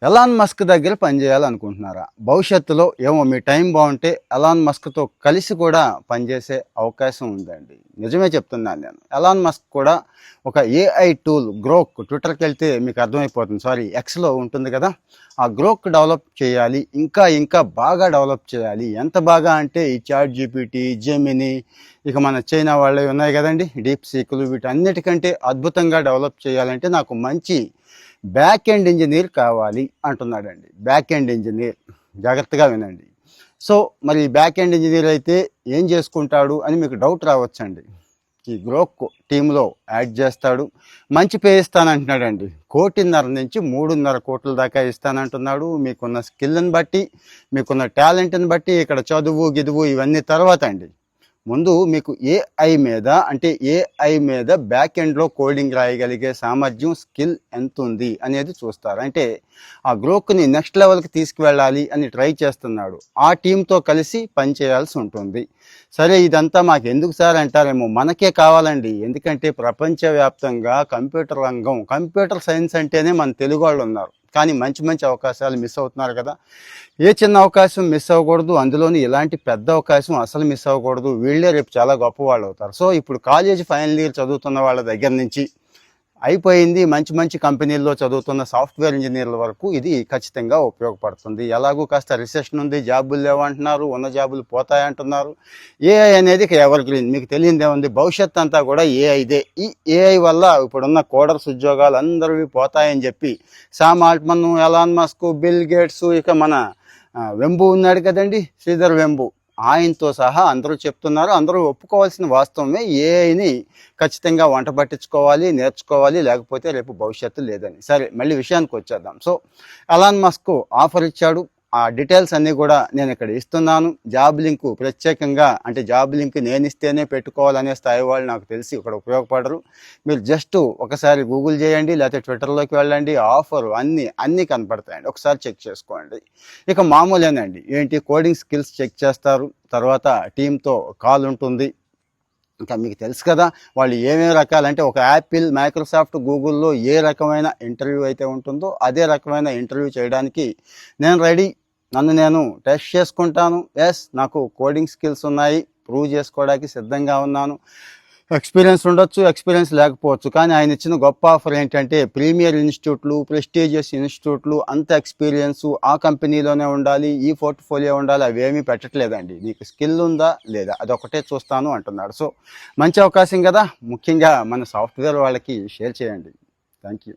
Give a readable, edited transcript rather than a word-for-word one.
Elon Musk దగ్గర పనిచేయాలనుకుంటున్నారా? భవిష్యత్తులో ఏమో మీ టైం బాగుంటే ఎలాన్ మస్క్తో కలిసి కూడా పనిచేసే అవకాశం ఉందండి. నిజమే చెప్తున్నాను నేను. ఎలాన్ మస్క్ కూడా ఒక ఏఐ టూల్ గ్రోక్, ట్విట్టర్కి వెళ్తే మీకు అర్థమైపోతుంది, సారీ ఎక్స్లో ఉంటుంది కదా, ఆ గ్రోక్ డెవలప్ చేయాలి, ఇంకా ఇంకా బాగా డెవలప్ చేయాలి. ఎంత బాగా అంటే ఈ చాట్ జీపీటీ, జెమిని, ఇక మన చైనా వాళ్ళవి ఉన్నాయి కదండి డీప్ సీక్లు, వీటన్నిటికంటే అద్భుతంగా డెవలప్ చేయాలంటే నాకు మంచి బ్యాక్ ఎండ్ ఇంజనీర్ కావాలి అంటున్నాడండి. బ్యాక్ ఎండ్ ఇంజనీర్, జాగ్రత్తగా వినండి. సో మరి బ్యాక్ ఎండ్ ఇంజనీర్ అయితే ఏం చేసుకుంటాడు అని మీకు డౌట్ రావచ్చండి. ఈ గ్రోక్ టీంలో యాడ్ చేస్తాడు, మంచి పే ఇస్తానంటున్నాడండి. 1.5 నుంచి 3.5 కోట్ల దాకా ఇస్తానంటున్నాడు. మీకున్న స్కిల్ని బట్టి, మీకున్న టాలెంట్ని బట్టి, ఇక్కడ చదువు గిదువు ఇవన్నీ తర్వాత అండి. ముందు మీకు ఏఐ మీద బ్యాక్ ఎండ్లో కోడింగ్ రాయగలిగే సామర్థ్యం, స్కిల్ ఎంత ఉంది అనేది చూస్తారు. అంటే ఆ గ్రోక్ని నెక్స్ట్ లెవెల్కి తీసుకువెళ్ళాలి అని ట్రై చేస్తున్నాడు. ఆ టీంతో కలిసి పనిచేయాల్సి ఉంటుంది. సరే, ఇదంతా మాకు ఎందుకు సార్ అంటారేమో, మనకే కావాలండి. ఎందుకంటే ప్రపంచవ్యాప్తంగా కంప్యూటర్ రంగం, కంప్యూటర్ సైన్స్ అంటేనే మన తెలుగు వాళ్ళు ఉన్నారు, కానీ మంచి మంచి అవకాశాలు మిస్ అవుతున్నారు కదా. ఏ చిన్న అవకాశం మిస్ అవ్వకూడదు, అందులోని ఇలాంటి పెద్ద అవకాశం అసలు మిస్ అవ్వకూడదు. వీళ్ళే రేపు చాలా గొప్ప వాళ్ళు అవుతారు. సో ఇప్పుడు కాలేజీ ఫైనల్ ఇయర్ చదువుతున్న వాళ్ళ దగ్గర నుంచి అయిపోయింది, మంచి మంచి కంపెనీల్లో చదువుతున్న సాఫ్ట్వేర్ ఇంజనీర్ల వరకు ఇది ఖచ్చితంగా ఉపయోగపడుతుంది. ఎలాగూ కాస్త రిసెషన్ ఉంది, జాబులు లేవంటున్నారు, ఉన్న జాబులు పోతాయంటున్నారు. ఏఐ అనేది ఎవర్ గ్రీన్, మీకు తెలియదేముంది, భవిష్యత్ అంతా కూడా ఏఐదే. ఈ ఏఐ వల్ల ఇప్పుడున్న కోడర్స్ ఉద్యోగాలు అందరివి పోతాయని చెప్పి Sam Altman, Elon Musk, Bill Gates, ఇక మన వెంబు ఉన్నాడు కదండి, శ్రీధర్ వెంబు, ఆయనతో సహా అందరూ చెప్తున్నారు. అందరూ ఒప్పుకోవాల్సిన వాస్తవమే, ఏఐని ఖచ్చితంగా వంట పట్టించుకోవాలి, నేర్చుకోవాలి, లేకపోతే రేపు భవిష్యత్తు లేదని. సరే, మళ్ళీ విషయానికి వచ్చేద్దాం. సో ఎలాన్ మస్క్ ఆఫర్ ఇచ్చాడు. ఆ డీటెయిల్స్ అన్నీ కూడా నేను ఇక్కడ ఇస్తున్నాను. జాబ్ లింక్ ప్రత్యేకంగా, అంటే జాబ్ లింక్ నేను ఇస్తేనే పెట్టుకోవాలనే స్థాయి వాళ్ళు నాకు తెలిసి ఇక్కడ ఉపయోగపడరు. మీరు జస్ట్ ఒకసారి గూగుల్ చేయండి, లేకపోతే ట్విట్టర్లోకి వెళ్ళండి, ఆఫర్ అన్నీ కనపడతాయండి, ఒకసారి చెక్ చేసుకోండి. ఇక మామూలేనండి, ఏంటి కోడింగ్ స్కిల్స్ చెక్ చేస్తారు, తర్వాత టీంతో కాల్ ఉంటుంది. ఇంకా మీకు తెలుసు కదా వాళ్ళు ఏమేమి రకాలంటే, ఒక యాపిల్, మైక్రోసాఫ్ట్, గూగుల్లో ఏ రకమైన ఇంటర్వ్యూ అయితే ఉంటుందో అదే రకమైన ఇంటర్వ్యూ చేయడానికి నేను రెడీ. నన్ను నేను టెస్ట్ చేసుకుంటాను. ఎస్, నాకు కోడింగ్ స్కిల్స్ ఉన్నాయి, ప్రూవ్ చేసుకోవడానికి సిద్ధంగా ఉన్నాను. ఎక్స్పీరియన్స్ ఉండొచ్చు, ఎక్స్పీరియన్స్ లేకపోవచ్చు, కానీ ఆయన ఇచ్చిన గొప్ప ఆఫర్ ఏంటంటే ప్రీమియర్ ఇన్స్టిట్యూట్లు, ప్రెస్టీజియస్ ఇన్స్టిట్యూట్లు, అంత ఎక్స్పీరియన్సు ఆ కంపెనీలోనే ఉండాలి, ఈ పోర్ట్ఫోలియో ఉండాలి, అవేమీ పెట్టట్లేదండి. నీకు స్కిల్ ఉందా లేదా అదొకటే చూస్తాను అంటున్నాడు. సో మంచి అవకాశం కదా, ముఖ్యంగా మన సాఫ్ట్వేర్ వాళ్ళకి షేర్ చేయండి. Thank you.